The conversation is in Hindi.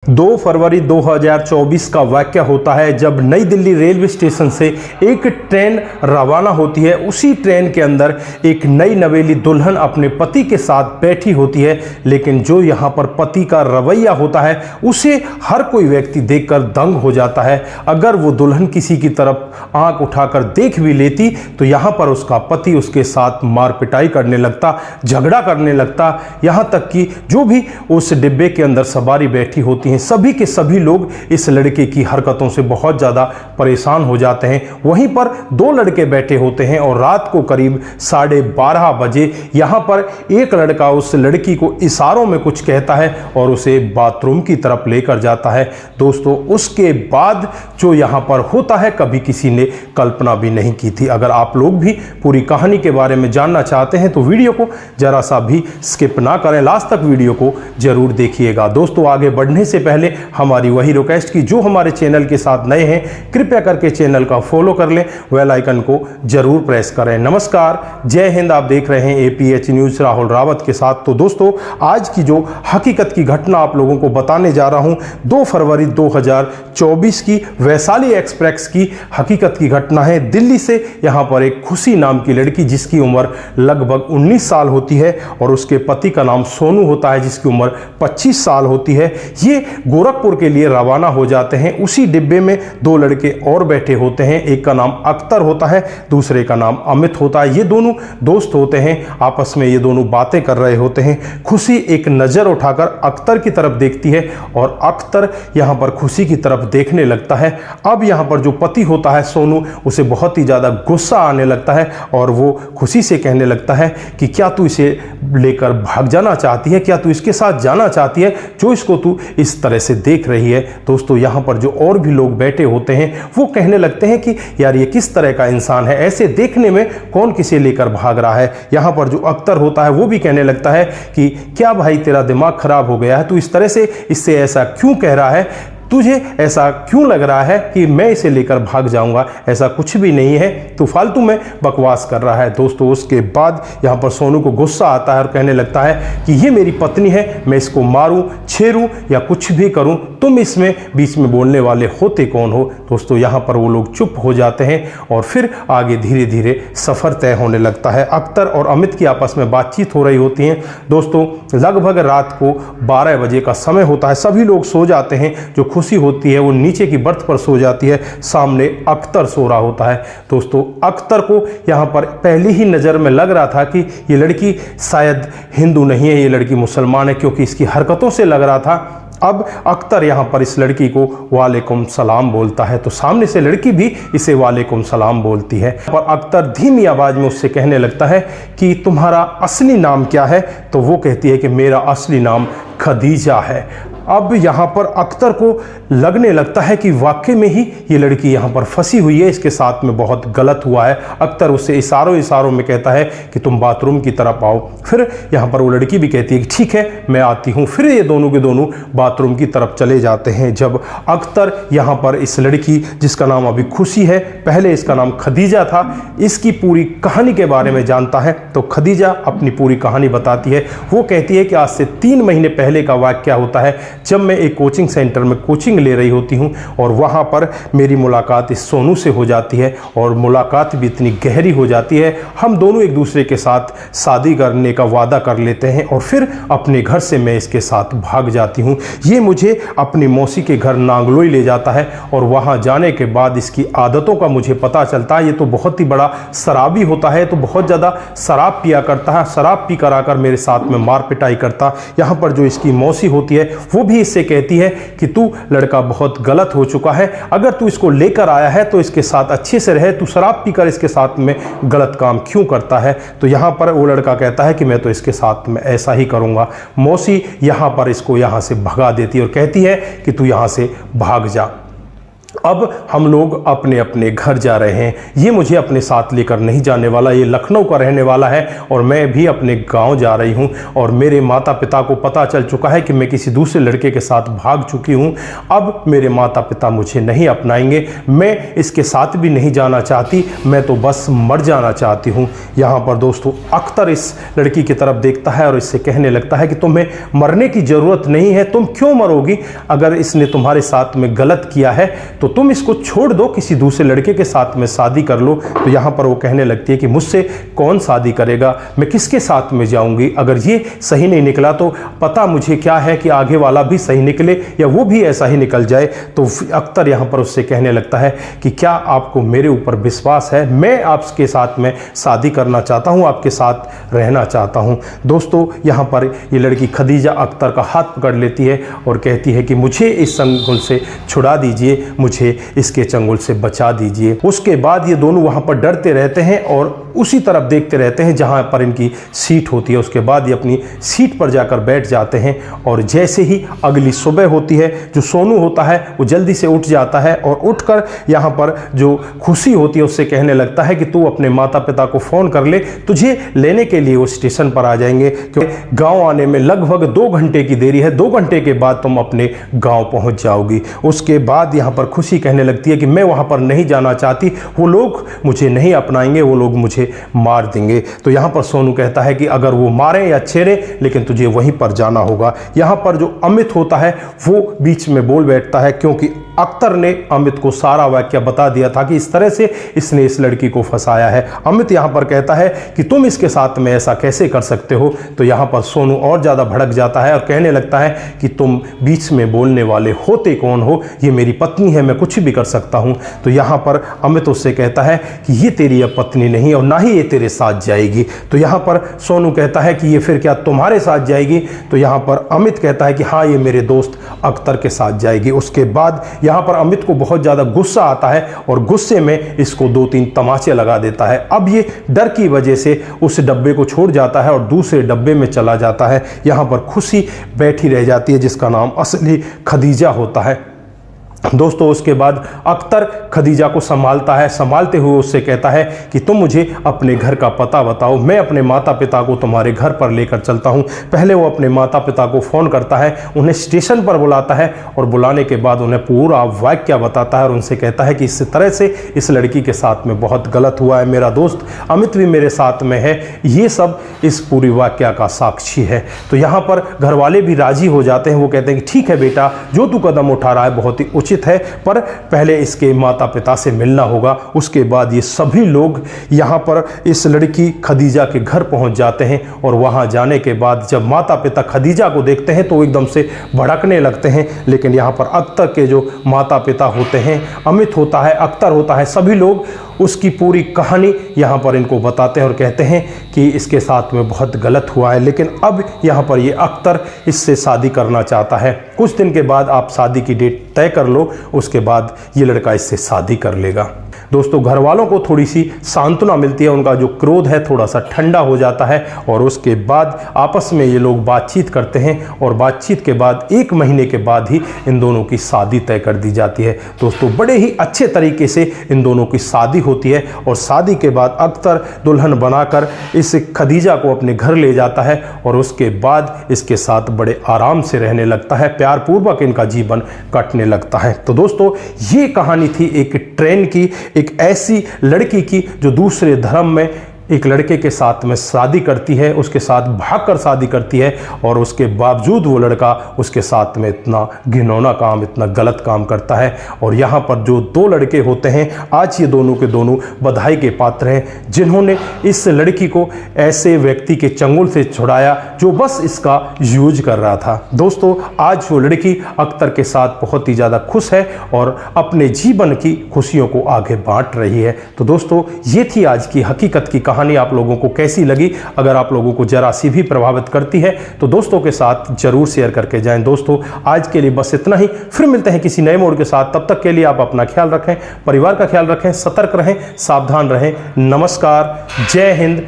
2 फरवरी 2024 का वाकया होता है जब नई दिल्ली रेलवे स्टेशन से एक ट्रेन रवाना होती है। उसी ट्रेन के अंदर एक नई नवेली दुल्हन अपने पति के साथ बैठी होती है, लेकिन जो यहाँ पर पति का रवैया होता है उसे हर कोई व्यक्ति देखकर दंग हो जाता है। अगर वो दुल्हन किसी की तरफ आंख उठाकर देख भी लेती तो यहाँ पर उसका पति उसके साथ मार पिटाई करने लगता, झगड़ा करने लगता। यहाँ तक कि जो भी उस डिब्बे के अंदर सवारी बैठी होती हैं सभी के सभी लोग इस लड़के की हरकतों से बहुत ज़्यादा परेशान हो जाते हैं। वहीं पर 2 लड़के बैठे होते हैं और रात को करीब 12:30 बजे यहाँ पर एक लड़का उस लड़की को इशारों में कुछ कहता है और उसे बाथरूम की तरफ लेकर जाता है। दोस्तों, उसके बाद जो यहाँ पर होता है कभी किसी ने कल्पना भी नहीं की थी। अगर आप लोग भी पूरी कहानी के बारे में जानना चाहते हैं तो वीडियो को जरा सा भी स्किप ना करें, लास्ट तक वीडियो को जरूर देखिएगा। दोस्तों, आगे बढ़ने से पहले हमारी वही रिक्वेस्ट की जो हमारे चैनल के साथ नए हैं कृपया करके चैनल का फॉलो कर लें, बेल आइकन को जरूर प्रेस करें। नमस्कार, जय हिंद। आप देख रहे हैं APH न्यूज राहुल रावत के साथ। तो दोस्तों, आज की जो हकीकत की घटना आप लोगों को बताने जा रहा हूं 2 फरवरी 2024 की वैशाली एक्सप्रेस की हकीकत की घटना है। दिल्ली से यहां पर एक खुशी नाम की लड़की जिसकी उम्र लगभग 19 साल होती है और उसके पति का नाम सोनू होता है जिसकी उम्र 25 साल होती है। ये गोरखपुर के लिए रवाना हो जाते हैं। उसी डिब्बे में 2 लड़के और बैठे होते हैं, एक का नाम अख्तर होता है, दूसरे का नाम अमित होता है। ये दोनों दोस्त होते हैं, आपस में ये दोनों बातें कर रहे होते हैं। खुशी एक नज़र उठाकर अख्तर की तरफ देखती है और अख्तर यहाँ पर खुशी की तरफ देखने लगता है। अब यहाँ पर जो पति होता है सोनू, उसे बहुत ही ज़्यादा गुस्सा आने लगता है और वो खुशी से कहने लगता है कि क्या तू इसे लेकर भाग जाना चाहती है, क्या तू इसके साथ जाना चाहती है जो इसको तू इस तरह से देख रही है। दोस्तों, यहाँ पर जो और भी लोग बैठे होते हैं वो कहने लगते हैं कि यार ये किस तरह का इंसान है, ऐसे देखने में कौन किसे लेकर भाग रहा है। यहाँ पर जो अख्तर होता है वो भी कहने लगता है कि क्या भाई तेरा दिमाग खराब हो गया है, तू इस तरह से इससे ऐसा क्यों कह रहा है, तुझे ऐसा क्यों लग रहा है कि मैं इसे लेकर भाग जाऊंगा, ऐसा कुछ भी नहीं है, तू फालतू में बकवास कर रहा है। दोस्तों, उसके बाद यहाँ पर सोनू को गुस्सा आता है और कहने लगता है कि ये मेरी पत्नी है, मैं इसको मारूं, छेड़ूं या कुछ भी करूं, तुम इसमें बीच में बोलने वाले होते कौन हो। दोस्तों, यहाँ पर वो लोग चुप हो जाते हैं और फिर आगे धीरे धीरे सफ़र तय होने लगता है। अख्तर और अमित की आपस में बातचीत हो रही होती है। दोस्तों, लगभग रात को 12 बजे का समय होता है, सभी लोग सो जाते हैं। जो खुशी होती है वो नीचे की बर्थ पर सो जाती है, सामने अख्तर सो रहा होता है। दोस्तों, अख्तर को यहाँ पर पहली ही नज़र में लग रहा था कि ये लड़की शायद हिंदू नहीं है, ये लड़की मुसलमान है, क्योंकि इसकी हरकतों से लग रहा था। अब अख्तर यहाँ पर इस लड़की को वालेकुम सलाम बोलता है तो सामने से लड़की भी इसे वालेकुम सलाम बोलती है और अख्तर धीमी आवाज़ में उससे कहने लगता है कि तुम्हारा असली नाम क्या है। तो वो कहती है कि मेरा असली नाम खदीजा है। अब यहाँ पर अख्तर को लगने लगता है कि वाकई में ही ये लड़की यहाँ पर फंसी हुई है, इसके साथ में बहुत गलत हुआ है। अख्तर उससे इशारों में कहता है कि तुम बाथरूम की तरफ आओ। फिर यहाँ पर वो लड़की भी कहती है कि ठीक है मैं आती हूँ। फिर ये दोनों के दोनों बाथरूम की तरफ चले जाते हैं। जब अख्तर यहाँ पर इस लड़की जिसका नाम अभी खुशी है, पहले इसका नाम खदीजा था, इसकी पूरी कहानी के बारे में जानता है तो खदीजा अपनी पूरी कहानी बताती है। वो कहती है कि आज से 3 महीने पहले का वाकया होता है जब मैं एक कोचिंग सेंटर में कोचिंग ले रही होती हूँ और वहाँ पर मेरी मुलाकात इस सोनू से हो जाती है और मुलाकात भी इतनी गहरी हो जाती है, हम दोनों एक दूसरे के साथ शादी करने का वादा कर लेते हैं और फिर अपने घर से मैं इसके साथ भाग जाती हूँ। ये मुझे अपनी मौसी के घर नांगलोई ले जाता है और वहाँ जाने के बाद इसकी आदतों का मुझे पता चलता है। ये तो बहुत ही बड़ा शराबी होता है, तो बहुत ज़्यादा शराब पिया करता है, शराब पी कर आकर मेरे साथ में मार पिटाई करता। यहाँ पर जो इसकी मौसी होती है वो भी इससे कहती है कि तू लड़का बहुत गलत हो चुका है, अगर तू इसको लेकर आया है तो इसके साथ अच्छे से रहे, तू शराब पीकर इसके साथ में गलत काम क्यों करता है। तो यहाँ पर वो लड़का कहता है कि मैं तो इसके साथ में ऐसा ही करूँगा। मौसी यहाँ पर इसको यहाँ से भगा देती है और कहती है कि तू यहाँ से भाग जा। अब हम लोग अपने अपने घर जा रहे हैं। ये मुझे अपने साथ लेकर नहीं जाने वाला, ये लखनऊ का रहने वाला है और मैं भी अपने गांव जा रही हूं। और मेरे माता पिता को पता चल चुका है कि मैं किसी दूसरे लड़के के साथ भाग चुकी हूं। अब मेरे माता पिता मुझे नहीं अपनाएंगे, मैं इसके साथ भी नहीं जाना चाहती, मैं तो बस मर जाना चाहती हूँ। यहाँ पर दोस्तों अख्तर इस लड़की की तरफ देखता है और इससे कहने लगता है कि तुम्हें मरने की ज़रूरत नहीं है, तुम क्यों मरोगी? अगर इसने तुम्हारे साथ में गलत किया है तो तुम इसको छोड़ दो, किसी दूसरे लड़के के साथ में शादी कर लो। तो यहाँ पर वो कहने लगती है कि मुझसे कौन शादी करेगा, मैं किसके साथ में जाऊंगी? अगर ये सही नहीं निकला तो पता मुझे क्या है कि आगे वाला भी सही निकले या वो भी ऐसा ही निकल जाए। तो अख्तर यहाँ पर उससे कहने लगता है कि क्या आपको मेरे ऊपर विश्वास है? मैं आपके साथ में शादी करना चाहता हूँ, आपके साथ रहना चाहता हूँ। दोस्तों यहाँ पर ये लड़की खदीजा अख्तर का हाथ पकड़ लेती है और कहती है कि मुझे इस चंगुल से छुड़ा दीजिए, मुझे इसके चंगुल से बचा दीजिए। उसके बाद ये दोनों वहाँ पर डरते रहते हैं और उसी तरफ देखते रहते हैं जहाँ पर इनकी सीट होती है। उसके बाद ये अपनी सीट पर जाकर बैठ जाते हैं और जैसे ही अगली सुबह होती है, जो सोनू होता है वो जल्दी से उठ जाता है और उठकर यहाँ पर जो खुशी होती है उससे कहने लगता है कि तू अपने माता पिता को फ़ोन कर ले, तुझे लेने के लिए वो स्टेशन पर आ जाएंगे, क्योंकि गाँव आने में लगभग 2 घंटे की देरी है, 2 घंटे के बाद तुम अपने गाँव पहुँच जाओगी। उसके बाद यहाँ पर खुशी कहने लगती है कि मैं वहाँ पर नहीं जाना चाहती, वो लोग मुझे नहीं अपनाएंगे, वो लोग मुझे मार देंगे। तो यहाँ पर सोनू कहता है कि अगर वो मारे या छेड़े लेकिन तुझे वहीं पर जाना होगा। यहाँ पर जो अमित होता है वो बीच में बोल बैठता है, क्योंकि अख्तर ने अमित को सारा वाक्य बता दिया था कि इस तरह से इसने इस लड़की को फंसाया है। अमित यहाँ पर कहता है कि तुम इसके साथ में ऐसा कैसे कर सकते हो? तो यहाँ पर सोनू और ज़्यादा भड़क जाता है और कहने लगता है कि तुम बीच में बोलने वाले होते कौन हो? ये मेरी पत्नी है, मैं कुछ भी कर सकता हूँ। तो यहाँ पर अमित उससे कहता है कि ये तेरी अब पत्नी नहीं और ना ही ये तेरे साथ जाएगी। तो यहाँ पर सोनू कहता है कि ये फिर क्या तुम्हारे साथ जाएगी? तो यहाँ पर अमित कहता है कि हाँ, ये मेरे दोस्त अख्तर के साथ जाएगी। उसके बाद यहाँ पर अमित को बहुत ज़्यादा गुस्सा आता है और गुस्से में इसको 2-3 तमाचे लगा देता है। अब ये डर की वजह से उस डब्बे को छोड़ जाता है और दूसरे डब्बे में चला जाता है। यहाँ पर खुशी बैठी रह जाती है, जिसका नाम असली खदीजा होता है। दोस्तों उसके बाद अख्तर खदीजा को संभालता है, संभालते हुए उससे कहता है कि तुम मुझे अपने घर का पता बताओ, मैं अपने माता पिता को तुम्हारे घर पर लेकर चलता हूँ। पहले वो अपने माता पिता को फ़ोन करता है, उन्हें स्टेशन पर बुलाता है और बुलाने के बाद उन्हें पूरा वाक्य बताता है और उनसे कहता है कि इस तरह से इस लड़की के साथ में बहुत गलत हुआ है, मेरा दोस्त अमित भी मेरे साथ में है, ये सब इस पूरी वाक्य का साक्षी है। तो यहाँ पर घर वाले भी राजी हो जाते हैं, वो कहते हैं कि ठीक है बेटा, जो तू कदम उठा रहा है बहुत ही उचित है, पर पहले इसके माता पिता से मिलना होगा। उसके बाद ये सभी लोग यहाँ पर इस लड़की खदीजा के घर पहुँच जाते हैं और वहाँ जाने के बाद जब माता पिता खदीजा को देखते हैं तो एकदम से भड़कने लगते हैं। लेकिन यहाँ पर अख्तर के जो माता पिता होते हैं, अमित होता है, अख्तर होता है, सभी लोग उसकी पूरी कहानी यहाँ पर इनको बताते हैं और कहते हैं कि इसके साथ में बहुत गलत हुआ है, लेकिन अब यहाँ पर ये अख्तर इससे शादी करना चाहता है। कुछ दिन के बाद आप शादी की डेट तय कर लो, उसके बाद ये लड़का इससे शादी कर लेगा। दोस्तों घर वालों को थोड़ी सी सांत्वना मिलती है, उनका जो क्रोध है थोड़ा सा ठंडा हो जाता है और उसके बाद आपस में ये लोग बातचीत करते हैं और बातचीत के बाद 1 महीने के बाद ही इन दोनों की शादी तय कर दी जाती है। दोस्तों बड़े ही अच्छे तरीके से इन दोनों की शादी होती है और शादी के बाद अख्तर दुल्हन बनाकर इस खदीजा को अपने घर ले जाता है और उसके बाद इसके साथ बड़े आराम से रहने लगता है, प्यार पूर्वक इनका जीवन कटने लगता है। तो दोस्तों ये कहानी थी एक ट्रेन की, एक ऐसी लड़की की जो दूसरे धर्म में एक लड़के के साथ में शादी करती है, उसके साथ भागकर शादी करती है और उसके बावजूद वो लड़का उसके साथ में इतना घिनौना काम, इतना गलत काम करता है। और यहाँ पर जो 2 लड़के होते हैं, आज ये दोनों के दोनों बधाई के पात्र हैं, जिन्होंने इस लड़की को ऐसे व्यक्ति के चंगुल से छुड़ाया जो बस इसका यूज कर रहा था। दोस्तों आज वो लड़की अख्तर के साथ बहुत ही ज़्यादा खुश है और अपने जीवन की खुशियों को आगे बांट रही है। तो दोस्तों ये थी आज की हकीकत की कहानी। आप लोगों को कैसी लगी? अगर आप लोगों को जरा सी भी प्रभावित करती है तो दोस्तों के साथ जरूर शेयर करके जाएं। दोस्तों आज के लिए बस इतना ही, फिर मिलते हैं किसी नए मोड़ के साथ। तब तक के लिए आप अपना ख्याल रखें, परिवार का ख्याल रखें, सतर्क रहें, सावधान रहें। नमस्कार, जय हिंद,